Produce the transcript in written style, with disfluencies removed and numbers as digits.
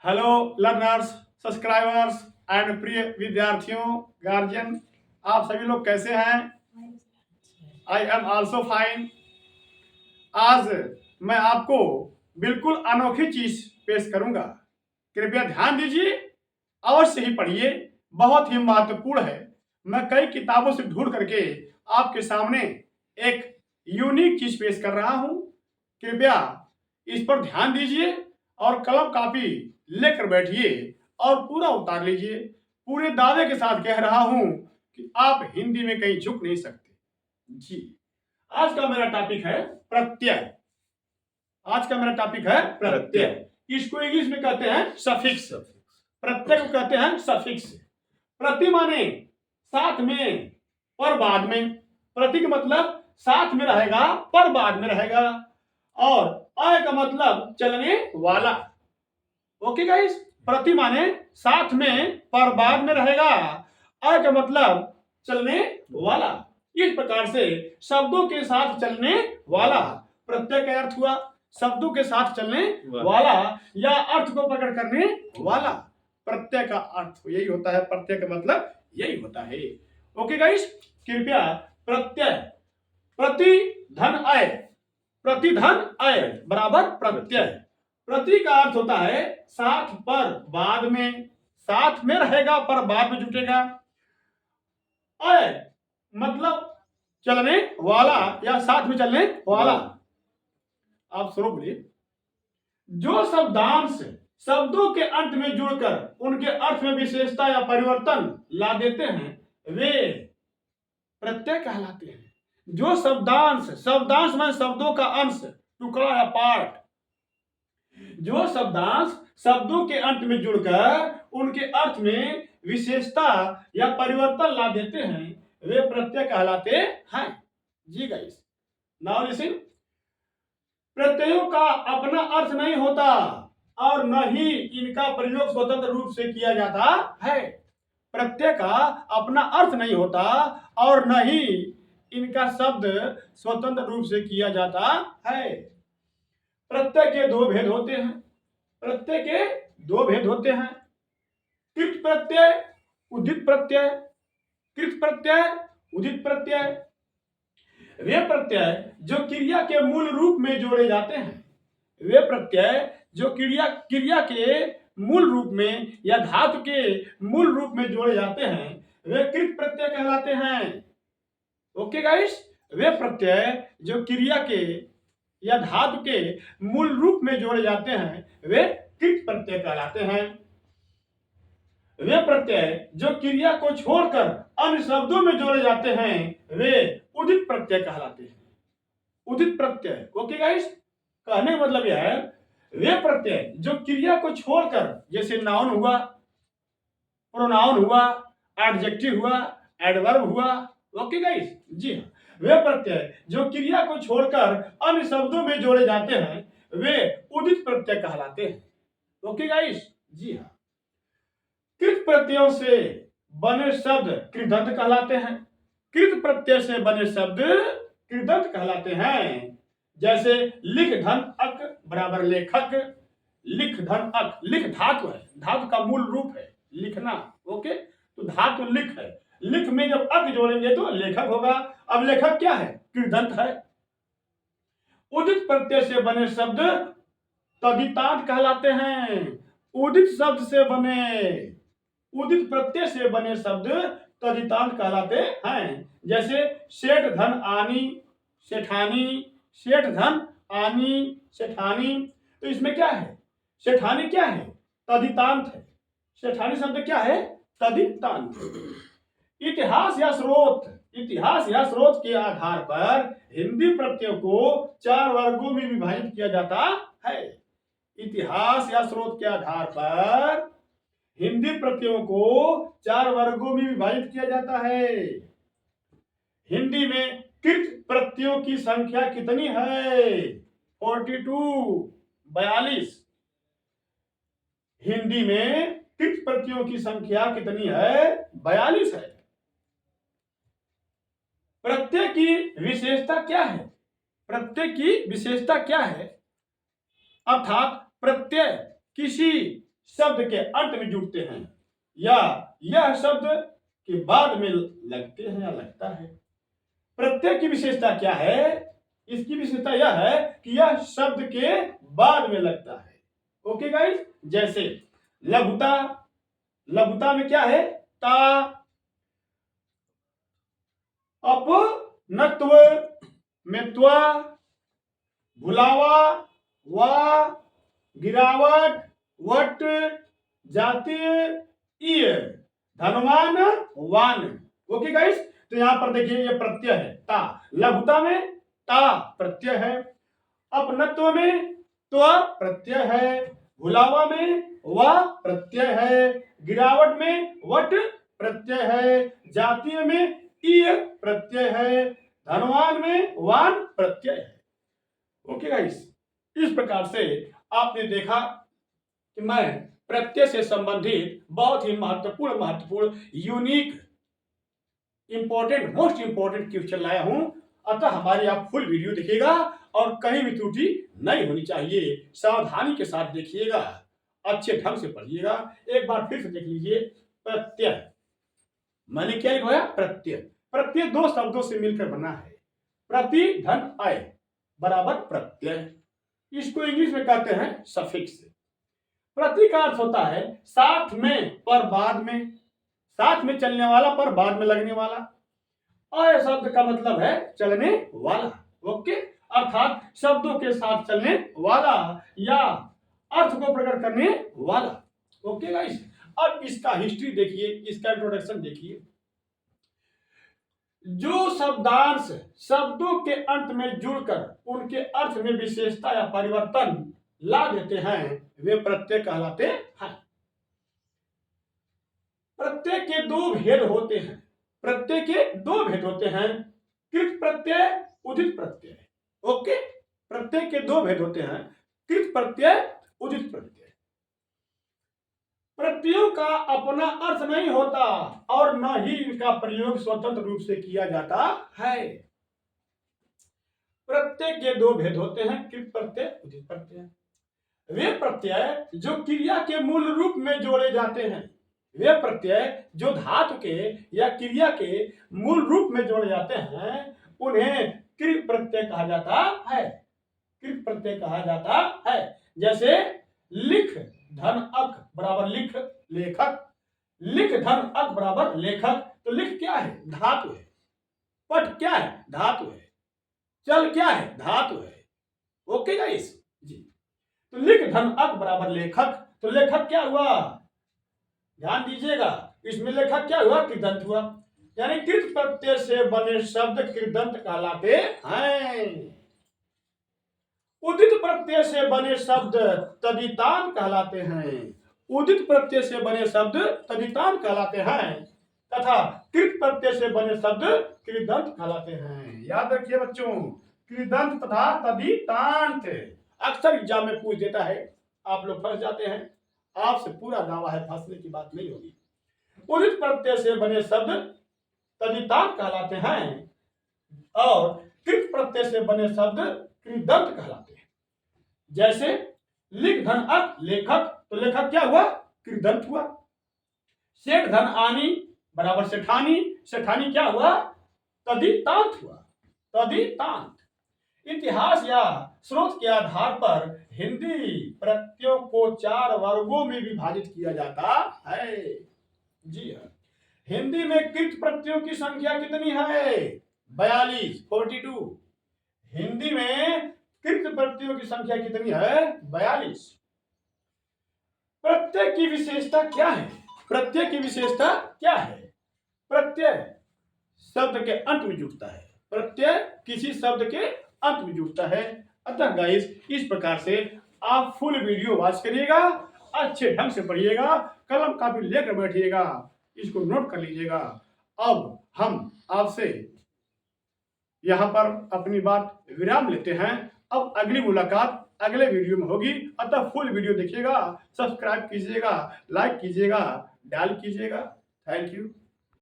Hello learners, subscribers and प्रिय विद्यार्थियों, guardian, आप सभी लोग कैसे हैं? I am also fine. आज मैं आपको बिल्कुल अनोखी चीज पेश करूंगा। कृपया ध्यान दीजिए, अवश्य ही पढ़िए, बहुत ही महत्वपूर्ण है। मैं कई किताबों से ढूंढ करके आपके सामने एक यूनिक चीज पेश कर रहा हूं। कृपया इस पर ध्यान दीजिए और कलम कापी लेकर बैठिए और पूरा उतार लीजिए। पूरे दावे के साथ कह रहा हूं कि आप हिंदी में कहीं झुक नहीं सकते। जी, आज का मेरा टॉपिक है प्रत्यय। आज का मेरा टॉपिक है प्रत्यय। इसको इंग्लिश में कहते हैं सफिक्स। प्रत्यय को कहते हैं सफिक्स। प्रति माने साथ में पर बाद में। प्रति का मतलब साथ में रहेगा पर बाद में रहेगा। और अय का मतलब चलने वाला। ओके गाइस, प्रति माने साथ में पर बाद में रहेगा। अय का मतलब चलने वाला। इस प्रकार से शब्दों के साथ चलने वाला प्रत्यय का अर्थ हुआ शब्दों के साथ चलने वाला या अर्थ को प्रकट करने वाला। प्रत्यय का अर्थ यही होता है, प्रत्यय का मतलब यही होता है। ओके गाइस, कृपया प्रत्यय प्रति धन अय, प्रति धन अय बराबर प्रत्यय। प्रति का अर्थ होता है साथ पर बाद में, साथ में रहेगा पर बाद में जुटेगा। अय मतलब चलने वाला या साथ में चलने वाला। आप सुनो, बोलिए। जो शब्दांश शब्दों के अंत में जुड़कर उनके अर्थ में विशेषता या परिवर्तन ला देते हैं वे प्रत्यय कहलाते हैं। जो शब्दांश, शब्दांश में शब्दों का अंश, टुकड़ा या पार्ट, जो शब्दांश शब्दों के अंत में जुड़कर उनके अर्थ में विशेषता या परिवर्तन ला देते हैं वे प्रत्यय कहलाते हैं। जी गाइस, नाउ लिसन। प्रत्ययों का अपना अर्थ नहीं होता और न ही इनका प्रयोग स्वतंत्र रूप से किया जाता है। प्रत्यय का अपना अर्थ नहीं होता और न ही इनका शब्द स्वतंत्र रूप से किया जाता है। प्रत्यय के दो भेद होते हैं। प्रत्यय के दो भेद होते हैं, कृत प्रत्यय, उदित प्रत्यय। कृत प्रत्यय, उदित प्रत्यय वे प्रत्यय जो क्रिया के मूल रूप में जोड़े जाते हैं। वे प्रत्यय जो क्रिया के मूल रूप में या धातु के मूल रूप में जोड़े जाते हैं वे कृत प्रत्यय कहलाते हैं। ओके गाइस, वे प्रत्यय जो क्रिया के या धातु के मूल रूप में जोड़े जाते हैं वे कृत प्रत्यय कहलाते हैं। वे प्रत्यय जो क्रिया को छोड़कर अन्य शब्दों में जोड़े जाते हैं वे उदित प्रत्यय कहलाते हैं। उदित प्रत्यय। ओके गाइस, कहने का मतलब यह है वे प्रत्यय जो क्रिया को छोड़कर, जैसे नाउन हुआ, प्रोनाउन हुआ, एडजेक्टिव हुआ, एडवर्ब हुआ। ओके गाइस, जी हाँ, वे प्रत्यय जो क्रिया को छोड़कर अन्य शब्दों में जोड़े जाते हैं वे उदित प्रत्यय कहलाते हैं। ओके गाइस, जी हाँ। कृत प्रत्ययों से बने शब्द कृदंत कहलाते हैं। कृत प्रत्यय से बने शब्द कृदंत कहलाते हैं। जैसे लिख धन अक बराबर लेखक। लिख धन अक, लिख धातु है, धातु का मूल रूप है लिखना। ओके, तो धातु लिख है, लिख में जब अक जोड़ेंगे तो लेखक होगा। अब लेखक क्या है? कृदंत है। उदित प्रत्यय से बने शब्द तदितांत कहलाते हैं। उदित शब्द से बने, उदित प्रत्यय से बने शब्द तदितांत कहलाते हैं। जैसे सेठ धन आनी, सेठानी। सेठ धन आनी, सेठानी। तो इसमें क्या है? सेठानी क्या है? तदितांत है। सेठानी शब्द क्या है? तदितांत। इतिहास या स्रोत, इतिहास या स्रोत के आधार पर हिंदी प्रत्ययों को 4 वर्गों में विभाजित किया जाता है। इतिहास या स्रोत के आधार पर हिंदी प्रत्ययों को 4 वर्गों में विभाजित किया जाता है। हिंदी में कृत प्रत्ययों की संख्या कितनी है? 42, 42। हिंदी में कृत प्रत्ययों की संख्या कितनी है? 42 है। प्रत्यय की विशेषता क्या है? प्रत्यय की विशेषता क्या है? अर्थात प्रत्यय किसी शब्द के अंत में जुड़ते हैं या यह शब्द के बाद में लगते हैं या लगता है। प्रत्यय की विशेषता क्या है? इसकी विशेषता यह है कि यह शब्द के बाद में लगता है। ओके गाइस, जैसे लघुता, लघुता में क्या है? ता। अपनत्व में त्वा, भुलावा वा, गिरावट वट, जातीय ईय, धनवान वान। ओके गाइस, तो यहां पर देखिए ये प्रत्यय है ता। लघुता में ता प्रत्यय है, अपनत्व में त्वा प्रत्यय है, भुलावा में वा प्रत्यय है, गिरावट में वट प्रत्यय है, जातीय में ईय प्रत्यय है, धनवान में वान प्रत्यय है। ओके गाइस, इस प्रकार से आपने देखा कि मैं प्रत्यय से संबंधित बहुत ही महत्वपूर्ण unique important most important question लाया हूं। अतः हमारी आप फुल वीडियो देखिएगा और कहीं भी त्रुटि नहीं होनी चाहिए। सावधानी के साथ देखिएगा, अच्छे ढंग से पढ़िएगा। एक बार फिर से देख लीजिए। प्रत्यय मैंने क्या लिखवाया? प्रत्यय। प्रत्यय दो शब्दों से मिलकर बना है, प्रति धन अय बराबर प्रत्यय। इसको इंग्लिश में कहते हैं सफिक्स। प्रति का अर्थ होता है साथ में पर बाद में, साथ में चलने वाला पर बाद में लगने वाला। अय शब्द का मतलब है चलने वाला। ओके, अर्थात शब्दों के साथ चलने वाला या अर्थ को प्रकट करने वाला। ओके गाइस, अब इसका हिस्ट्री देखिए, इसका इंट्रोडक्शन देखिए। जो शब्दांश शब्दों के अंत में जुड़कर उनके अर्थ में विशेषता या परिवर्तन ला देते हैं वे प्रत्यय कहलाते हैं। प्रत्यय के दो भेद होते हैं। प्रत्यय के दो भेद होते हैं, कृत प्रत्यय, उदित प्रत्यय। ओके, प्रत्यय के दो भेद होते हैं, कृत प्रत्यय, उदित प्रत्यय। प्रत्ययों का अपना अर्थ नहीं होता और न ही इनका प्रयोग स्वतंत्र रूप से किया जाता है। प्रत्यय के दो भेद होते हैं, कृत प्रत्यय, उदित प्रत्यय। वे प्रत्यय जो क्रिया के मूल रूप में जोड़े जाते हैं, वे प्रत्यय जो धातु के या क्रिया के मूल रूप में जोड़े जाते हैं, उन्हें कृत प्रत्यय कहा जाता है। कृत प्रत्यय कहा जाता है। जैसे लिख धन अक बराबर लिख लेखक, लिख धन अक बराबर लेखक। तो लिख क्या है? धातु है। पट क्या है? धातु है। चल क्या है? धातु है। ओके गाइस जी, तो लिख धन अक बराबर लेखक। तो लेखक क्या हुआ? ध्यान दीजिएगा, इसमें लेखक क्या हुआ? कृदंत हुआ। यानी कृत प्रत्यय से बने शब्द कृदंत कहलाते हैं। उदित प्रत्यय से बने शब्द तदितांत कहलाते हैं। उदित प्रत्यय से बने शब्द तदितांत कहलाते हैं तथा कृत प्रत्यय से बने शब्द कृदंत कहलाते हैं। याद रखिए बच्चों, कृदंत तथा तदितांत अक्सर एग्जाम में पूछ देता है, आप लोग फंस जाते हैं। आपसे पूरा दावा है, फंसने की बात नहीं होगी। उदित प्रत्यय से बने शब्द तदितांत कहलाते हैं और कृत प्रत्यय से बने शब्द कृदंत कहलाते हैं। जैसे लिख धन अक लेखक, तो लेखक क्या हुआ? कृदंत हुआ। सेठ धन आनी बराबर सेठानी, सेठानी क्या हुआ? तदितांत हुआ। तदितांत। इतिहास या स्रोत के आधार पर हिंदी प्रत्ययों को 4 वर्गों में विभाजित किया जाता है। जी हाँ, हिंदी में कृत प्रत्ययों की संख्या कितनी है? 42, 42। हिंदी में कृत प्रत्ययों की संख्या कितनी है? 42। प्रत्यय की विशेषता क्या है? प्रत्यय की विशेषता क्या है? प्रत्यय शब्द के अंत में जुड़ता है। प्रत्यय किसी शब्द के अंत में जुड़ता है। अतः गाइस, इस प्रकार से आप फुल वीडियो वॉच करिएगा, अच्छे ढंग से पढ़िएगा, कलम कापी लेकर बैठिएगा, इसको नोट कर लीजिएगा। अब हम आपसे यहाँ पर अपनी बात विराम लेते हैं। अब अगली मुलाकात अगले वीडियो में होगी। अतः फुल वीडियो देखिएगा, सब्सक्राइब कीजिएगा, लाइक कीजिएगा, डायल कीजिएगा। Thank you.